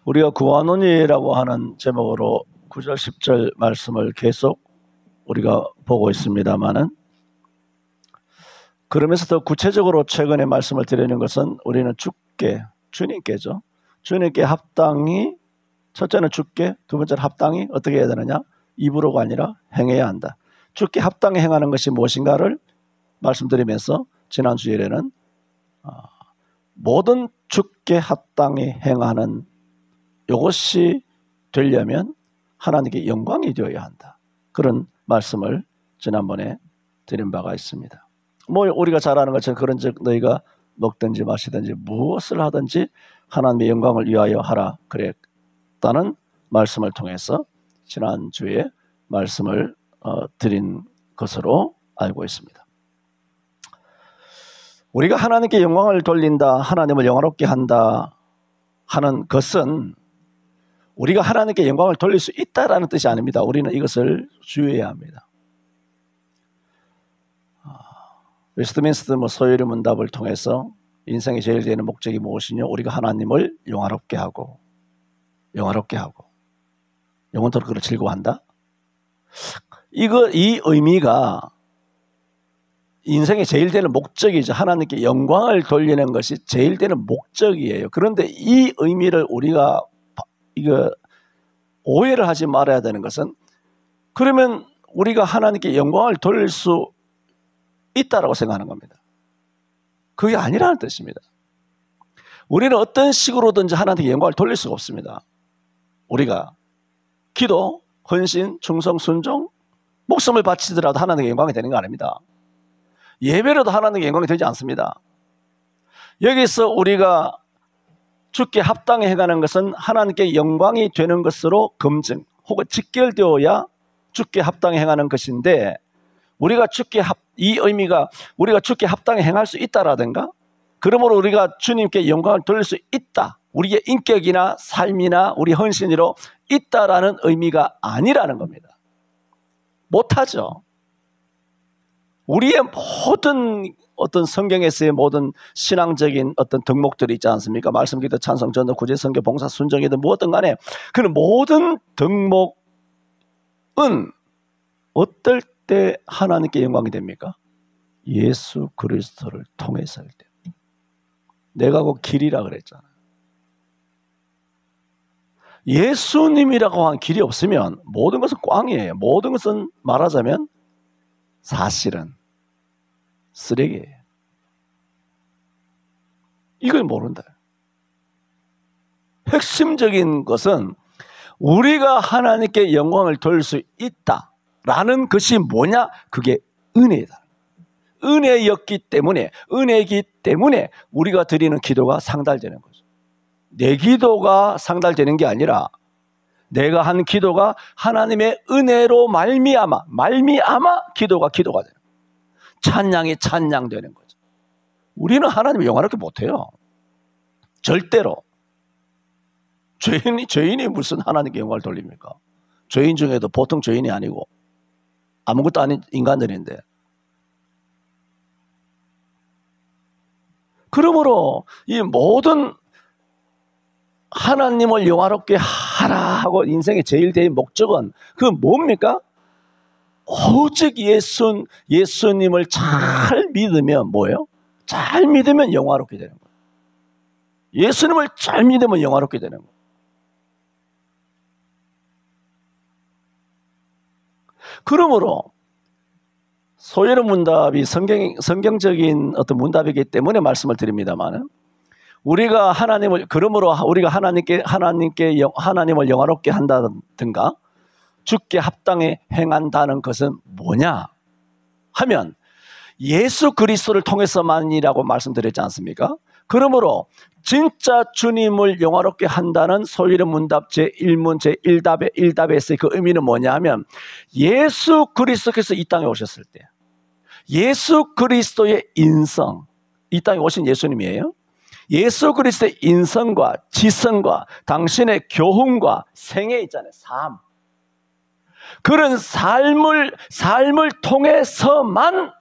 우리가 구원론이라고 하는 제목으로 9절 10절 말씀을 계속 우리가 보고 있습니다마는, 그러면서 더 구체적으로 최근에 말씀을 드리는 것은 우리는 주님께죠. 주님께 합당히, 첫째는 주께, 두 번째는 합당히 어떻게 해야 되느냐? 입으로가 아니라 행해야 한다. 주께 합당히 행하는 것이 무엇인가를 말씀드리면서 지난 주일에는 모든 주께 합당히 행하는 이것이 되려면 하나님께 영광이 되어야 한다. 그런 말씀을 지난번에 드린 바가 있습니다. 우리가 잘 아는 것처럼 그런즉 너희가 먹든지 마시든지 무엇을 하든지 하나님의 영광을 위하여 하라 그랬다는 말씀을 통해서 지난주에 말씀을 드린 것으로 알고 있습니다. 우리가 하나님께 영광을 돌린다, 하나님을 영화롭게 한다 하는 것은 우리가 하나님께 영광을 돌릴 수 있다라는 뜻이 아닙니다. 우리는 이것을 주의해야 합니다. 웨스트민스터 소요리 문답을 통해서 인생의 제일 되는 목적이 무엇이냐? 우리가 하나님을 영화롭게 하고 영원토록 그를 즐거워한다. 이 의미가 인생의 제일 되는 목적이죠. 하나님께 영광을 돌리는 것이 제일 되는 목적이에요. 그런데 이 의미를 우리가 오해를 하지 말아야 되는 것은, 그러면 우리가 하나님께 영광을 돌릴 수 있다라고 생각하는 겁니다. 그게 아니라는 뜻입니다. 우리는 어떤 식으로든지 하나님께 영광을 돌릴 수가 없습니다. 우리가 기도, 헌신, 충성, 순종, 목숨을 바치더라도 하나님께 영광이 되는 거 아닙니다. 예배로도 하나님께 영광이 되지 않습니다. 여기서 우리가 주께 합당히 해가는 것은 하나님께 영광이 되는 것으로 검증 혹은 직결되어야 주께 합당히 행하는 것인데, 우리가 이 의미가 우리가 주께 합당히 행할 수 있다라든가, 그러므로 우리가 주님께 영광을 돌릴 수 있다, 우리의 인격이나 삶이나 우리 헌신으로 있다라는 의미가 아니라는 겁니다. 못하죠. 우리의 모든 어떤 성경에서의 모든 신앙적인 어떤 덕목들이 있지 않습니까? 말씀, 기도, 찬송, 전도, 구제, 선교, 봉사, 순종이든 무엇든 간에 그 모든 덕목은 어떨 때 하나님께 영광이 됩니까? 예수 그리스도를 통해서일 때. 내가 그 길이라 그랬잖아요. 예수님이라고 한 길이 없으면 모든 것은 꽝이에요. 모든 것은 말하자면 사실은 쓰레기예요. 이걸 모른다. 핵심적인 것은 우리가 하나님께 영광을 돌릴 수 있다라는 것이 뭐냐? 그게 은혜다. 은혜이기 때문에 우리가 드리는 기도가 상달되는 거죠. 내 기도가 상달되는 게 아니라 내가 한 기도가 하나님의 은혜로 말미암아 기도가 되는 거예요. 찬양이 찬양되는 거죠. 우리는 하나님을 영화롭게 못해요. 절대로. 죄인이 무슨 하나님께 영광을 돌립니까? 죄인 중에도 보통 죄인이 아니고 아무것도 아닌 인간들인데. 그러므로 이 모든 하나님을 영화롭게 하라 하고 인생의 제일 대의 목적은 그 뭡니까? 오직 예수님을 잘 믿으면 뭐예요? 잘 믿으면 영화롭게 되는 거예요. 예수님을 잘 믿으면 영화롭게 되는 거예요. 그러므로 소요리 문답이 성경적인 어떤 문답이기 때문에 말씀을 드립니다만, 우리가 하나님을 하나님을 영화롭게 한다든가 주께 합당히 행한다는 것은 뭐냐 하면 예수 그리스도를 통해서만이라고 말씀드렸지 않습니까? 그러므로 진짜 주님을 영화롭게 한다는 소요리 문답 제1문 제1답의 1답에서의 그 의미는 뭐냐 하면, 예수 그리스도께서 이 땅에 오셨을 때 예수 그리스도의 인성, 이 땅에 오신 예수님이에요. 예수 그리스도의 인성과 지성과 당신의 교훈과 생애 있잖아요. 삶. 그런 삶을 통해서만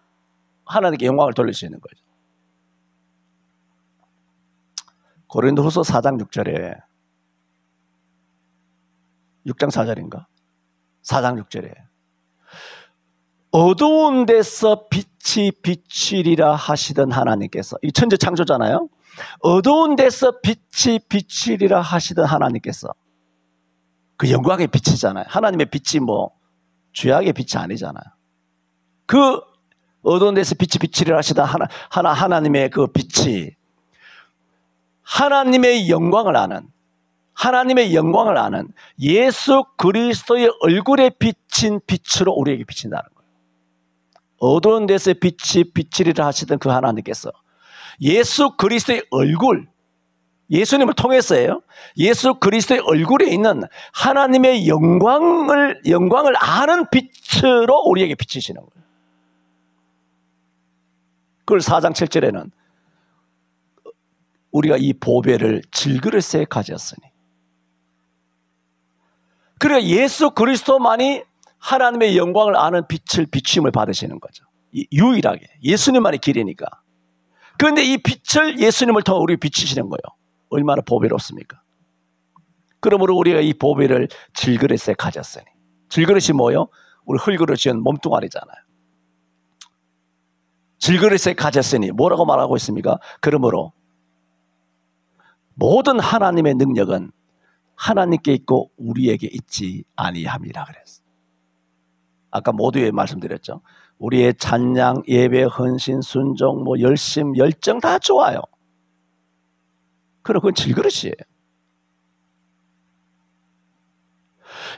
하나님께 영광을 돌릴 수 있는 거죠. 고린도후서 4장 6절에 6장 4절인가? 4장 6절에 어두운 데서 빛이 비치리라 하시던 하나님께서, 이 천지 창조잖아요. 어두운 데서 빛이 비치리라 하시던 하나님께서, 그 영광의 빛이잖아요. 하나님의 빛이 뭐 죄악의 빛이 아니잖아요. 그 어두운 데서 빛이 비치리라 하시던 하나님의 그 빛이 하나님의 영광을 아는, 하나님의 영광을 아는 예수 그리스도의 얼굴에 비친 빛으로 우리에게 비친다는 거예요. 어두운 데서 빛이 비치리라 하시던 그 하나님께서 예수 그리스도의 얼굴, 예수님을 통해서예요. 예수 그리스도의 얼굴에 있는 하나님의 영광을 아는 빛으로 우리에게 비치시는 거예요. 그걸 4장 7절에는 우리가 이 보배를 질그릇에 가졌으니, 그러니까 예수 그리스도만이 하나님의 영광을 아는 빛을 비추임을 받으시는 거죠. 유일하게 예수님만이 길이니까. 그런데 이 빛을 예수님을 통해 우리 비추시는 거예요. 얼마나 보배롭습니까? 그러므로 우리가 이 보배를 질그릇에 가졌으니, 질그릇이 뭐예요? 우리 흙그릇은 몸뚱아리잖아요. 질그릇에 가졌으니 뭐라고 말하고 있습니까? 그러므로 모든 하나님의 능력은 하나님께 있고 우리에게 있지 아니함이라 그랬어요. 아까 모두에 말씀드렸죠. 우리의 찬양, 예배, 헌신, 순종, 뭐 열심, 열정 다 좋아요. 그럼 그건 질그릇이에요.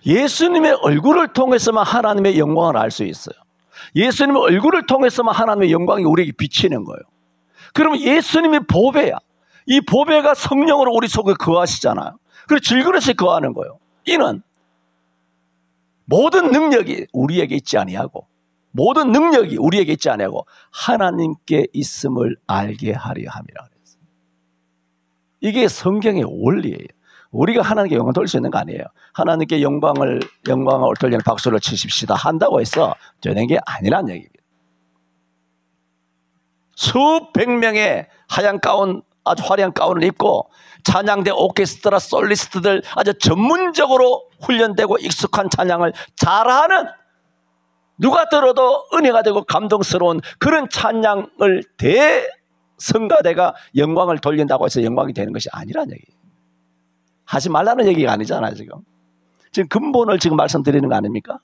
예수님의 얼굴을 통해서만 하나님의 영광을 알 수 있어요. 예수님의 얼굴을 통해서만 하나님의 영광이 우리에게 비치는 거예요. 그러면 예수님이 보배야. 이 보배가 성령으로 우리 속에 거하시잖아요. 그래서 질그릇에 거하는 거예요. 이는 모든 능력이 우리에게 있지 아니하고, 모든 능력이 우리에게 있지 아니하고 하나님께 있음을 알게 하려 함이라 그랬어요. 이게 성경의 원리예요. 우리가 하나님께 영광을 돌릴 수 있는 거 아니에요. 하나님께 영광을 돌리는 박수를 치십시다 한다고 해서 되는 게 아니란 얘기입니다. 수백 명의 하얀 가운, 아주 화려한 가운을 입고 찬양대 오케스트라 솔리스트들, 아주 전문적으로 훈련되고 익숙한 찬양을 잘하는, 누가 들어도 은혜가 되고 감동스러운 그런 찬양을 대성가대가 영광을 돌린다고 해서 영광이 되는 것이 아니란 얘기예요. 하지 말라는 얘기가 아니잖아요. 지금 근본을 지금 말씀드리는 거 아닙니까?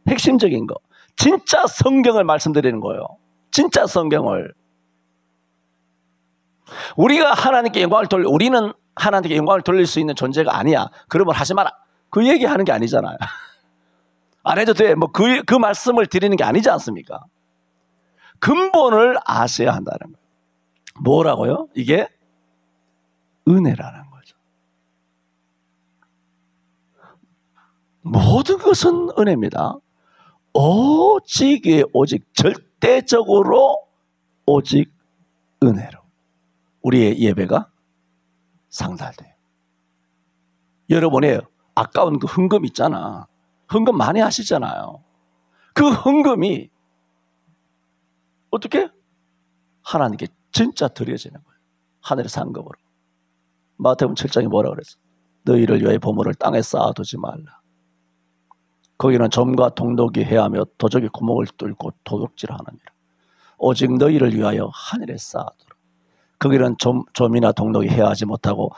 핵심적인 거, 진짜 성경을 말씀드리는 거예요. 진짜 성경을. 우리가 하나님께 우리는 하나님께 영광을 돌릴 수 있는 존재가 아니야. 그러면 하지 마라. 그 얘기하는 게 아니잖아요. 안 해도 돼. 뭐 그 말씀을 드리는 게 아니지 않습니까? 근본을 아셔야 한다는 거예요. 뭐라고요? 이게 은혜라는 거죠. 모든 것은 은혜입니다. 오직 절대적으로 오직 은혜로 우리의 예배가 상달돼요. 여러분의 아까운 그 헌금 있잖아. 헌금 많이 하시잖아요. 그 헌금이 어떻게? 하나님께 진짜 드려지는 거예요. 하늘의 상급으로. 마태복음 7장에 뭐라 그랬어? 너희를 위하여 보물을 땅에 쌓아두지 말라. 거기는 점과 동독이 해하며 도적이 구멍을 뚫고 도둑질하느니라. 오직 너희를 위하여 하늘에 쌓아두라. 거기는 점이나 동독이 해하지 못하고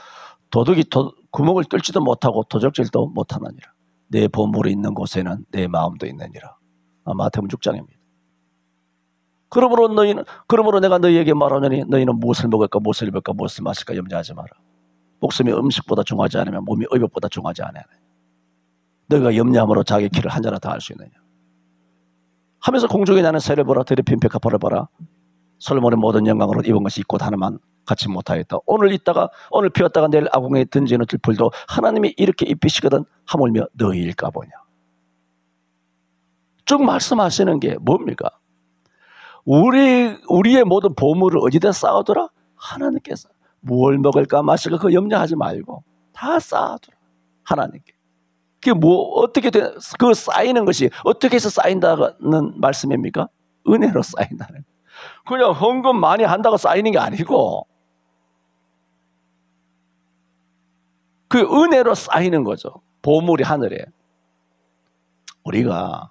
도둑이 구멍을 뚫지도 못하고 도적질도 못하느니라. 내 보물이 있는 곳에는 내 마음도 있느니라. 마태복음 6장입니다. 그러므로 내가 너희에게 말하노니 너희는 무엇을 먹을까, 무엇을 입을까, 무엇을 마실까 염려하지 마라. 목숨이 음식보다 중하지 않으면 몸이 의복보다 중하지 않으냐. 너희가 염려함으로 자기 길을 한 자나 다 알 수 있느냐. 하면서 공중에 나는 새를 보라, 들의 핀 백합화를 보라. 솔로몬의 모든 영광으로 입은 것이 있고 하나만 같이 못하였다. 오늘 피었다가 내일 아궁에 던지는 들풀도 하나님이 이렇게 입히시거든 하물며 너희일까 보냐. 쭉 말씀하시는 게 뭡니까? 우리의 모든 보물을 어디다 쌓아두라? 하나님께서. 뭘 먹을까 마실까 그거 염려하지 말고 다 쌓아두라. 하나님께. 그게 어떻게 그 쌓이는 것이 어떻게 해서 쌓인다는 말씀입니까? 은혜로 쌓인다는. 그냥 헌금 많이 한다고 쌓이는 게 아니고 그 은혜로 쌓이는 거죠. 보물이 하늘에. 우리가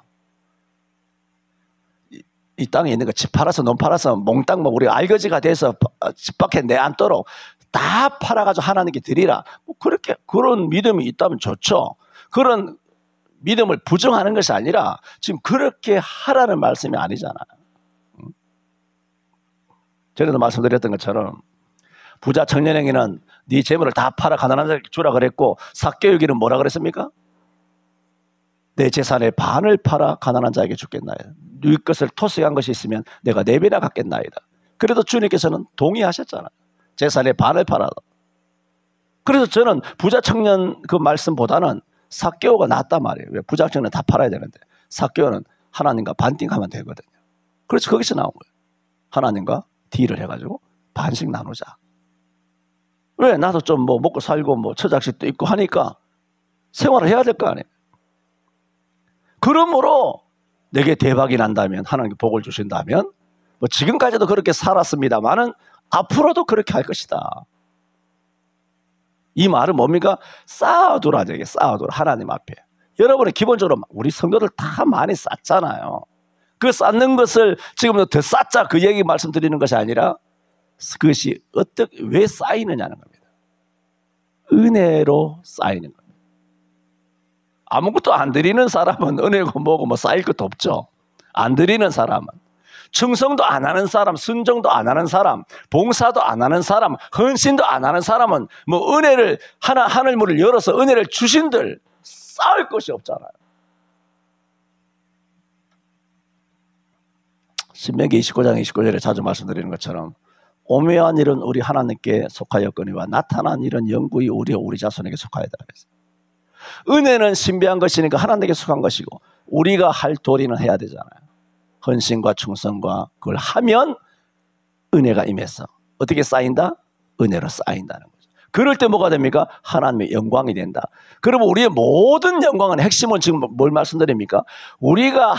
이 땅에 있는 거 집 팔아서 논 팔아서 몽땅 뭐 우리 알거지가 돼서 집 밖에 내앉도록 다 팔아가지고 하나님께 드리라. 뭐 그렇게 그런 믿음이 있다면 좋죠. 그런 믿음을 부정하는 것이 아니라 지금 그렇게 하라는 말씀이 아니잖아요. 전에도 말씀드렸던 것처럼 부자 청년에게는 네 재물을 다 팔아 가난한 자에게 주라 그랬고 삭개오에게는 뭐라 그랬습니까? 내 재산의 반을 팔아 가난한 자에게 주겠나이다. 네 것을 토색한 것이 있으면 내가 4배나 갚겠나이다. 그래도 주님께서는 동의하셨잖아요. 재산의 반을 팔아라. 그래서 저는 부자 청년 그 말씀보다는 삭개오가 낫단 말이에요. 왜? 부자 청년 다 팔아야 되는데 삭개오는 하나님과 반띵하면 되거든요. 그래서 거기서 나온 거예요. 하나님과 딜을 해가지고 반씩 나누자. 왜? 나도 좀 뭐 먹고 살고 뭐 처자식도 있고 하니까 생활을 해야 될 거 아니에요. 그러므로 내게 대박이 난다면 하나님께 복을 주신다면 뭐 지금까지도 그렇게 살았습니다만은 앞으로도 그렇게 할 것이다. 이 말은 뭡니까? 쌓아두라. 쌓아두라. 하나님 앞에. 여러분은 기본적으로 우리 성도들 다 많이 쌓잖아요. 그 쌓는 것을 지금 더 쌓자 그 얘기 말씀드리는 것이 아니라 그것이 어떻게 왜 쌓이느냐는 겁니다. 은혜로 쌓이는 겁니다. 아무것도 안 드리는 사람은 은혜고 뭐고 뭐 쌓일 것도 없죠. 안 드리는 사람은 충성도 안 하는 사람, 순종도 안 하는 사람, 봉사도 안 하는 사람, 헌신도 안 하는 사람은 뭐 은혜를 하늘문을 열어서 은혜를 주신들 쌓을 것이 없잖아요. 신명기 29장 29절에 자주 말씀드리는 것처럼 오묘한 일은 우리 하나님께 속하였거니와 나타난 일은 영구히 우리 자손에게 속하였다. 은혜는 신비한 것이니까 하나님께 속한 것이고 우리가 할 도리는 해야 되잖아요. 헌신과 충성과 그걸 하면 은혜가 임해서 어떻게 쌓인다? 은혜로 쌓인다는 거죠. 그럴 때 뭐가 됩니까? 하나님의 영광이 된다. 그러면 우리의 모든 영광은 핵심은 지금 뭘 말씀드립니까? 우리가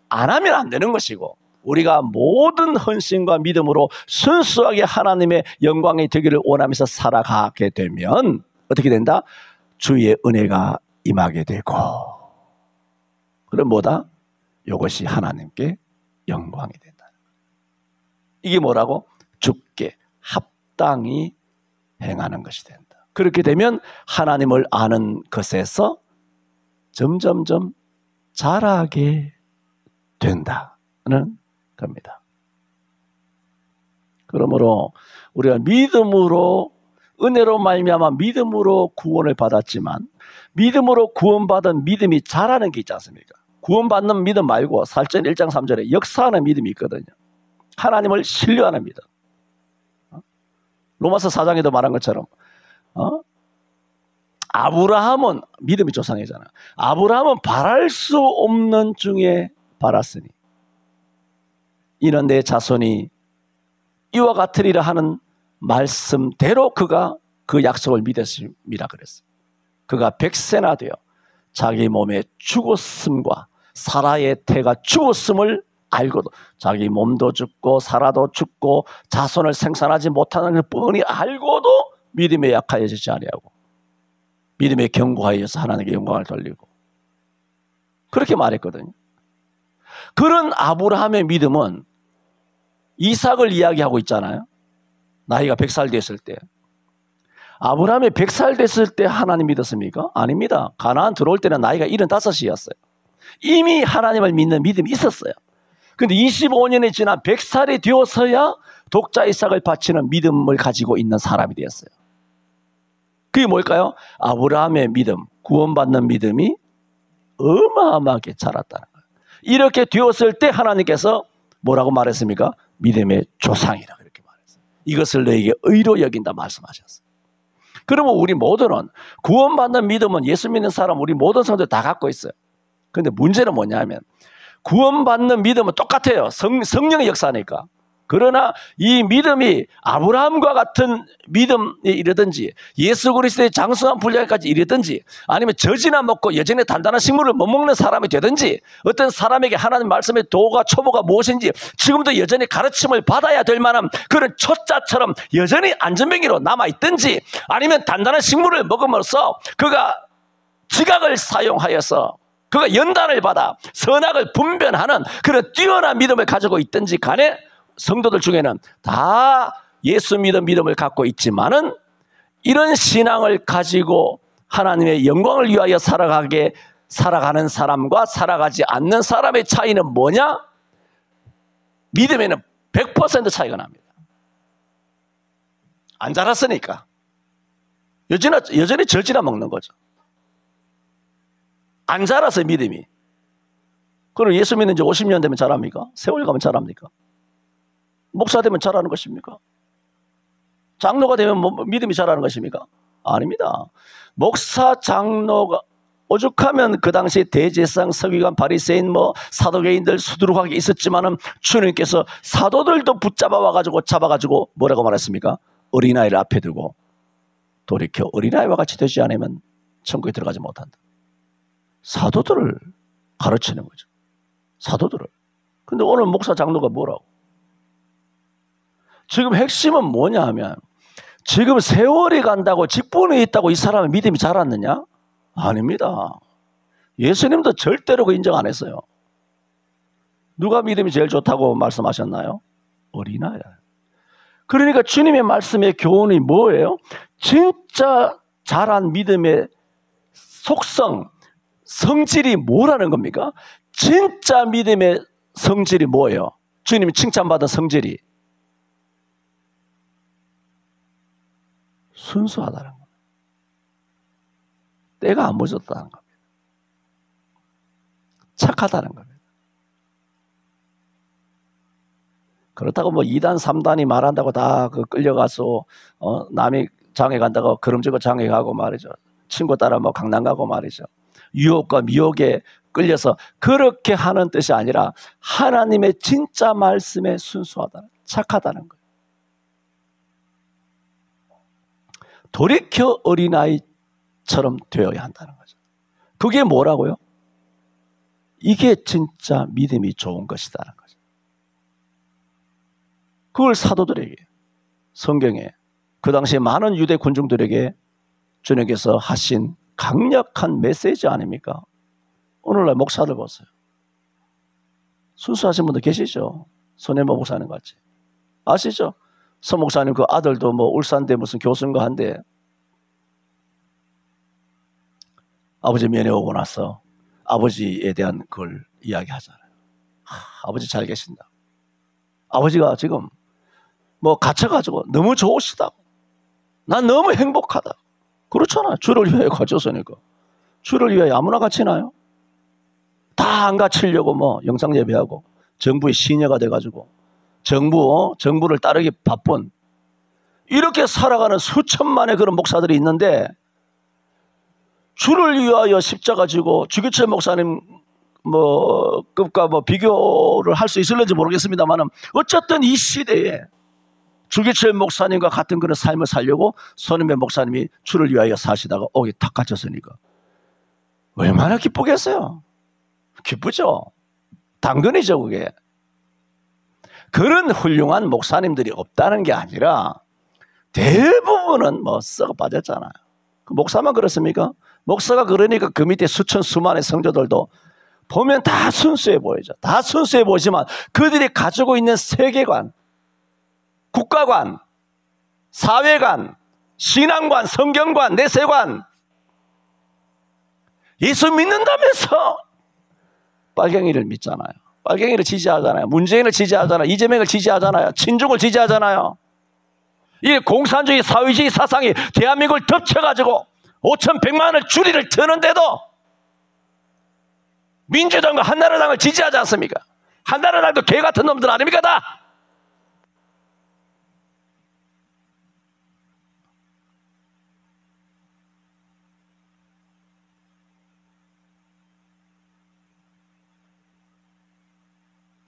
안 하면 안 되는 것이고 우리가 모든 헌신과 믿음으로 순수하게 하나님의 영광이 되기를 원하면서 살아가게 되면 어떻게 된다? 주의 은혜가 임하게 되고 그럼 뭐다? 이것이 하나님께 영광이 된다. 이게 뭐라고? 주께 합당히 행하는 것이 된다. 그렇게 되면 하나님을 아는 것에서 점점점 자라게 된다는 겁니다. 그러므로 우리가 믿음으로 은혜로 말미암아 믿음으로 구원을 받았지만 믿음으로 구원받은 믿음이 자라는 게 있지 않습니까? 구원받는 믿음 말고 살전 1장 3절에 역사하는 믿음이 있거든요. 하나님을 신뢰하는 믿음. 로마서 4장에도 말한 것처럼 아브라함은 믿음의 조상이잖아요. 아브라함은 바랄 수 없는 중에 바랐으니 이는 내 자손이 이와 같으리라 하는 말씀대로 그가 그 약속을 믿었습니다 그랬어요. 그가 100세나 되어 자기 몸에 죽었음과 사라의 태가 죽었음을 알고도 자기 몸도 죽고 사라도 죽고 자손을 생산하지 못하는 걸 뻔히 알고도 믿음에 약하여지지 아니하고 믿음에 견고하여서 하나님께 영광을 돌리고 그렇게 말했거든요. 그런 아브라함의 믿음은 이삭을 이야기하고 있잖아요. 나이가 100살 됐을 때. 아브라함이 100살 됐을 때 하나님 믿었습니까? 아닙니다. 가나안 들어올 때는 나이가 75이었어요. 이미 하나님을 믿는 믿음이 있었어요. 그런데 25년이 지나 100살이 되어서야 독자 이삭을 바치는 믿음을 가지고 있는 사람이 되었어요. 그게 뭘까요? 아브라함의 믿음, 구원받는 믿음이 어마어마하게 자랐다는 거예요. 이렇게 되었을 때 하나님께서 뭐라고 말했습니까? 믿음의 조상이라 그렇게 말했어요. 이것을 너에게 의로 여긴다 말씀하셨어요. 그러면 우리 모두는 구원받는 믿음은 예수 믿는 사람 우리 모든 성도들 다 갖고 있어요. 그런데 문제는 뭐냐면 구원받는 믿음은 똑같아요. 성령의 역사니까. 그러나 이 믿음이 아브라함과 같은 믿음에 이르든지 예수 그리스도의 장성한 분량까지 이르든지 아니면 젖이나 먹고 여전히 단단한 식물을 못 먹는 사람이 되든지 어떤 사람에게 하나님 말씀의 도가 초보가 무엇인지 지금도 여전히 가르침을 받아야 될 만한 그런 초짜처럼 여전히 안전뱅이로 남아있든지 아니면 단단한 식물을 먹음으로써 그가 지각을 사용하여서 그가 연단을 받아 선악을 분별하는 그런 뛰어난 믿음을 가지고 있든지 간에 성도들 중에는 다 예수 믿음을 갖고 있지만은 이런 신앙을 가지고 하나님의 영광을 위하여 살아가는 사람과 살아가지 않는 사람의 차이는 뭐냐? 믿음에는 100% 차이가 납니다. 안 자랐으니까. 여전히 절지나 먹는 거죠. 안 자라서 믿음이. 그럼 예수 믿는 지 50년 되면 잘합니까? 세월 가면 잘합니까? 목사 되면 잘하는 것입니까? 장로가 되면 믿음이 잘하는 것입니까? 아닙니다. 목사, 장로가 오죽하면 그 당시 대제사장, 서기관, 바리새인, 사도계인들 수두룩하게 있었지만은 주님께서 사도들도 잡아가지고 뭐라고 말했습니까? 어린아이를 앞에 두고 돌이켜 어린아이와 같이 되지 않으면 천국에 들어가지 못한다. 사도들을 가르치는 거죠. 사도들을. 근데 오늘 목사, 장로가 뭐라고? 지금 핵심은 뭐냐 하면 지금 세월이 간다고 직분이 있다고 이 사람의 믿음이 자랐느냐? 아닙니다. 예수님도 절대로 그 인정 안 했어요. 누가 믿음이 제일 좋다고 말씀하셨나요? 어린아이. 그러니까 주님의 말씀의 교훈이 뭐예요? 진짜 자란 믿음의 속성, 성질이 뭐라는 겁니까? 진짜 믿음의 성질이 뭐예요? 주님이 칭찬받은 성질이 순수하다는 겁니다. 때가 안 묻었다는 겁니다. 착하다는 겁니다. 그렇다고 2단, 3단이 말한다고 다 끌려가서 남이 장에 간다고 걸음지고 장에 가고 말이죠. 친구 따라 강남 가고 말이죠. 유혹과 미혹에 끌려서 그렇게 하는 뜻이 아니라 하나님의 진짜 말씀에 순수하다는, 착하다는 거예요. 돌이켜 어린아이처럼 되어야 한다는 거죠. 그게 뭐라고요? 이게 진짜 믿음이 좋은 것이다는 거죠. 그걸 사도들에게, 성경에, 그 당시에 많은 유대 군중들에게 주님께서 하신 강력한 메시지 아닙니까? 오늘날 목사들 보세요. 순수하신 분들 계시죠? 손혜모 목사님 같이. 아시죠? 서 목사님 그 아들도 울산대 무슨 교수인가 한데 아버지 면회 오고 나서 아버지에 대한 그걸 이야기하잖아요. 아버지 잘 계신다. 아버지가 지금 갇혀가지고 너무 좋으시다고. 난 너무 행복하다. 그렇잖아. 주를 위하여 갇혔으니까. 주를 위하여 아무나 갇히나요? 다 안 갇히려고 영상 예배하고 정부의 시녀가 돼가지고 정부를 따르기 바쁜 이렇게 살아가는 수천만의 그런 목사들이 있는데 주를 위하여 십자가 지고 주기철 목사님 급과 비교를 할 수 있을는지 모르겠습니다만 어쨌든 이 시대에 주기철 목사님과 같은 그런 삶을 살려고 손혜모 목사님이 주를 위하여 사시다가 옥에 탁 갇혔으니까 얼마나 기쁘겠어요? 기쁘죠? 당근이죠 그게. 그런 훌륭한 목사님들이 없다는 게 아니라 대부분은 썩어 빠졌잖아요. 목사만 그렇습니까? 목사가 그러니까 그 밑에 수만의 성도들도 보면 다 순수해 보이죠. 다 순수해 보이지만 그들이 가지고 있는 세계관, 국가관, 사회관, 신앙관, 성경관, 내세관, 예수 믿는다면서 빨갱이를 믿잖아요. 빨갱이를 지지하잖아요. 문재인을 지지하잖아요. 이재명을 지지하잖아요. 친중을 지지하잖아요. 이 공산주의 사회주의 사상이 대한민국을 덮쳐가지고 5,100만을 줄이를 트는데도 민주당과 한나라당을 지지하지 않습니까? 한나라당도 개 같은 놈들 아닙니까 다?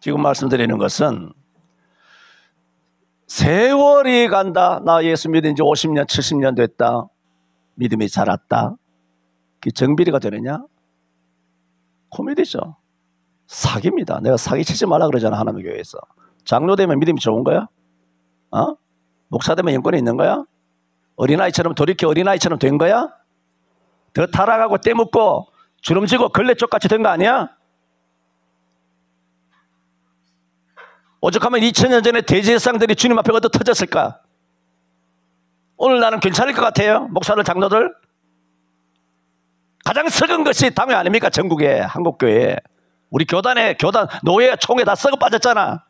지금 말씀드리는 것은 세월이 간다. 나 예수 믿은 지 50년, 70년 됐다. 믿음이 자랐다. 그게 정비리가 되느냐? 코미디죠. 사기입니다. 내가 사기 치지 말라 그러잖아. 하나님 교회에서. 장로 되면 믿음이 좋은 거야? 목사 되면 영권이 있는 거야? 어린아이처럼 돌이켜 어린아이처럼 된 거야? 더 타락하고 떼묻고 주름지고 걸레쪽같이 된 거 아니야? 오죽하면 2000년 전에 대제사장들이 주님 앞에 얻어 터졌을까? 오늘 나는 괜찮을 것 같아요. 목사들, 장로들. 가장 썩은 것이 당회 아닙니까? 전국에, 한국교회에. 우리 교단, 노예, 총회 다 썩어 빠졌잖아.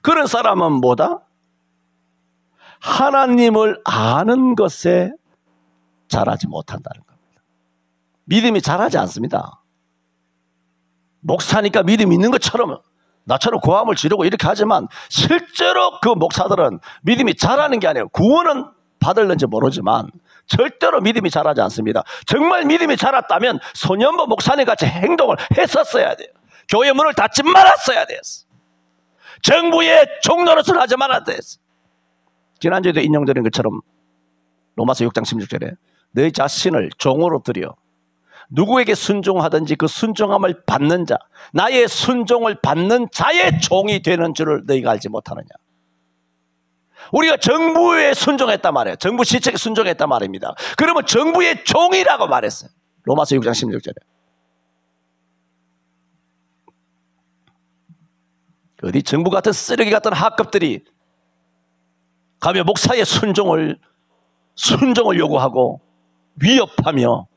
그런 사람은 뭐다? 하나님을 아는 것에 자라지 못한다는 겁니다. 믿음이 자라지 않습니다. 목사니까 믿음이 있는 것처럼 나처럼 고함을 지르고 이렇게 하지만 실제로 그 목사들은 믿음이 자라는 게 아니에요. 구원은 받을는지 모르지만 절대로 믿음이 자라지 않습니다. 정말 믿음이 자랐다면 소년보 목사님 같이 행동을 했었어야 돼요. 교회 문을 닫지 말았어야 됐어. 정부의 종노릇을 하지 말아야 됐어. 지난주에도 인용드린 것처럼 로마서 6장 16절에 너희 자신을 종으로 들여 누구에게 순종하든지 그 순종함을 받는 자, 나의 순종을 받는 자의 종이 되는 줄을 너희가 알지 못하느냐. 우리가 정부에 순종했단 말이에요. 정부 시책에 순종했단 말입니다. 그러면 정부의 종이라고 말했어요. 로마서 6장 16절에. 어디 정부 같은 쓰레기 같은 하급들이 가며 목사의 순종을 요구하고 위협하며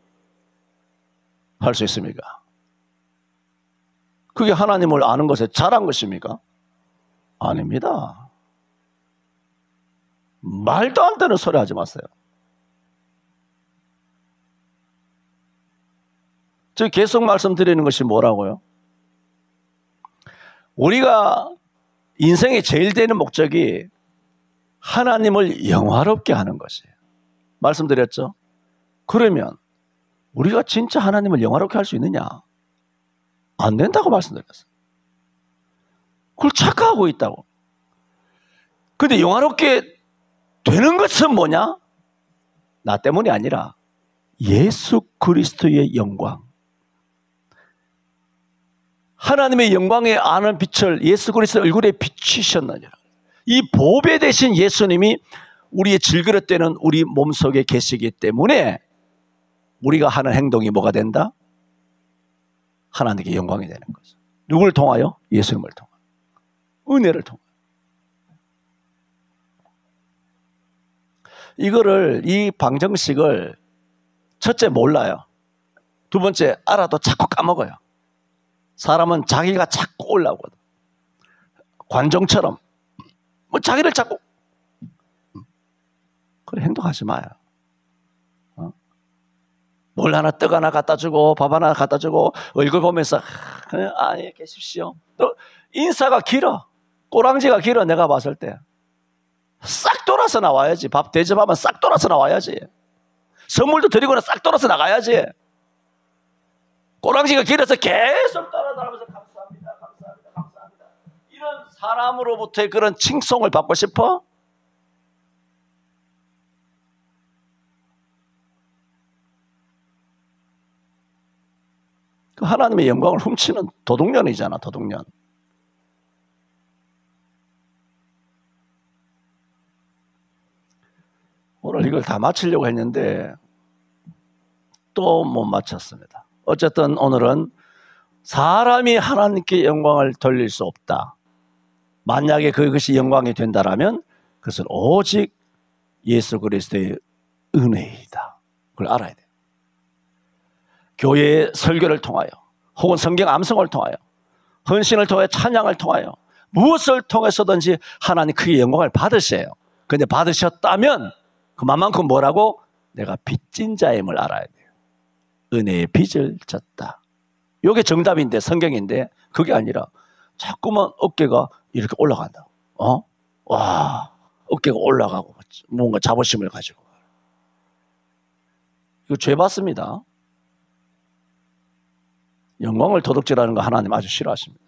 할 수 있습니까? 그게 하나님을 아는 것에 잘한 것입니까? 아닙니다. 말도 안 되는 소리 하지 마세요. 저 계속 말씀드리는 것이 뭐라고요? 우리가 인생의 제일 되는 목적이 하나님을 영화롭게 하는 것이에요. 말씀드렸죠? 그러면 우리가 진짜 하나님을 영화롭게 할 수 있느냐? 안 된다고 말씀드렸어요. 그걸 착각하고 있다고. 근데 영화롭게 되는 것은 뭐냐? 나 때문이 아니라 예수 그리스도의 영광. 하나님의 영광에 아는 빛을 예수 그리스도 얼굴에 비추셨느니라. 이 보배 되신 예수님이 우리의 질그릇되는 우리 몸속에 계시기 때문에 우리가 하는 행동이 뭐가 된다? 하나님께 영광이 되는 거죠. 누구를 통하여? 예수님을 통하여. 은혜를 통하여. 이 방정식을 첫째 몰라요. 두 번째 알아도 자꾸 까먹어요. 사람은 자기가 자꾸 올라오거든. 관종처럼 뭐 자기를 자꾸 그래 행동하지 마요. 뭘 하나 떡 하나 갖다 주고 밥 하나 갖다 주고 얼굴 보면서 예 계십시오. 또 인사가 길어. 꼬랑지가 길어. 내가 봤을 때 싹 돌아서 나와야지. 밥 대접하면 싹 돌아서 나와야지. 선물도 드리고는 싹 돌아서 나가야지. 꼬랑지가 길어서 계속 따라다니면서 감사합니다. 이런 사람으로부터의 그런 칭송을 받고 싶어? 그 하나님의 영광을 훔치는 도둑년이잖아, 도둑년. 오늘 이걸 다 마치려고 했는데 또 못 마쳤습니다. 어쨌든 오늘은 사람이 하나님께 영광을 돌릴 수 없다. 만약에 그것이 영광이 된다라면 그것은 오직 예수 그리스도의 은혜이다. 그걸 알아야 돼요. 교회의 설교를 통하여 혹은 성경 암송을 통하여 헌신을 통하여 찬양을 통하여 무엇을 통해서든지 하나님 크게 영광을 받으셔요. 그런데 받으셨다면 그만큼 뭐라고? 내가 빚진 자임을 알아야 돼요. 은혜의 빚을 졌다. 이게 정답인데 성경인데 그게 아니라 자꾸만 어깨가 이렇게 올라간다. 와, 어깨가 올라가고 뭔가 자부심을 가지고. 이거 죄 받습니다. 영광을 도둑질하는 거 하나님 아주 싫어하십니다.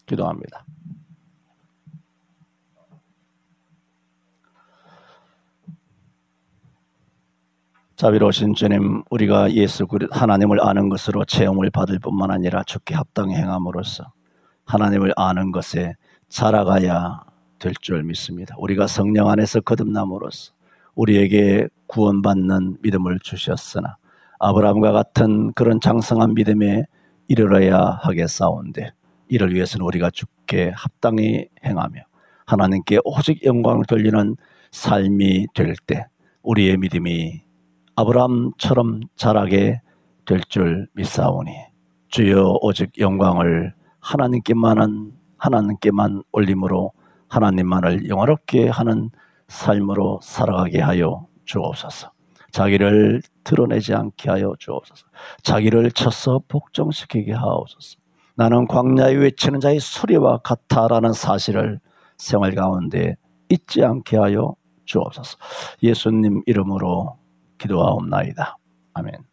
기도합니다. 자비로우신 주님, 우리가 예수 그리스도 하나님을 아는 것으로 체험을 받을 뿐만 아니라 주께 합당히 행함으로써 하나님을 아는 것에 자라가야 될 줄 믿습니다. 우리가 성령 안에서 거듭남으로써 우리에게 구원받는 믿음을 주셨으나 아브라함과 같은 그런 장성한 믿음에 이르러야 하겠사온데 이를 위해서는 우리가 주께 합당히 행하며 하나님께 오직 영광을 돌리는 삶이 될 때 우리의 믿음이 아브라함처럼 자라게 될 줄 믿사오니 주여 오직 영광을 하나님께만 올림으로 하나님만을 영화롭게 하는 삶으로 살아가게 하여 주옵소서. 자기를 드러내지 않게 하여 주옵소서. 자기를 쳐서 복종시키게 하옵소서. 나는 광야에 외치는 자의 소리와 같아라는 사실을 생활 가운데 잊지 않게 하여 주옵소서. 예수님 이름으로 기도하옵나이다. 아멘.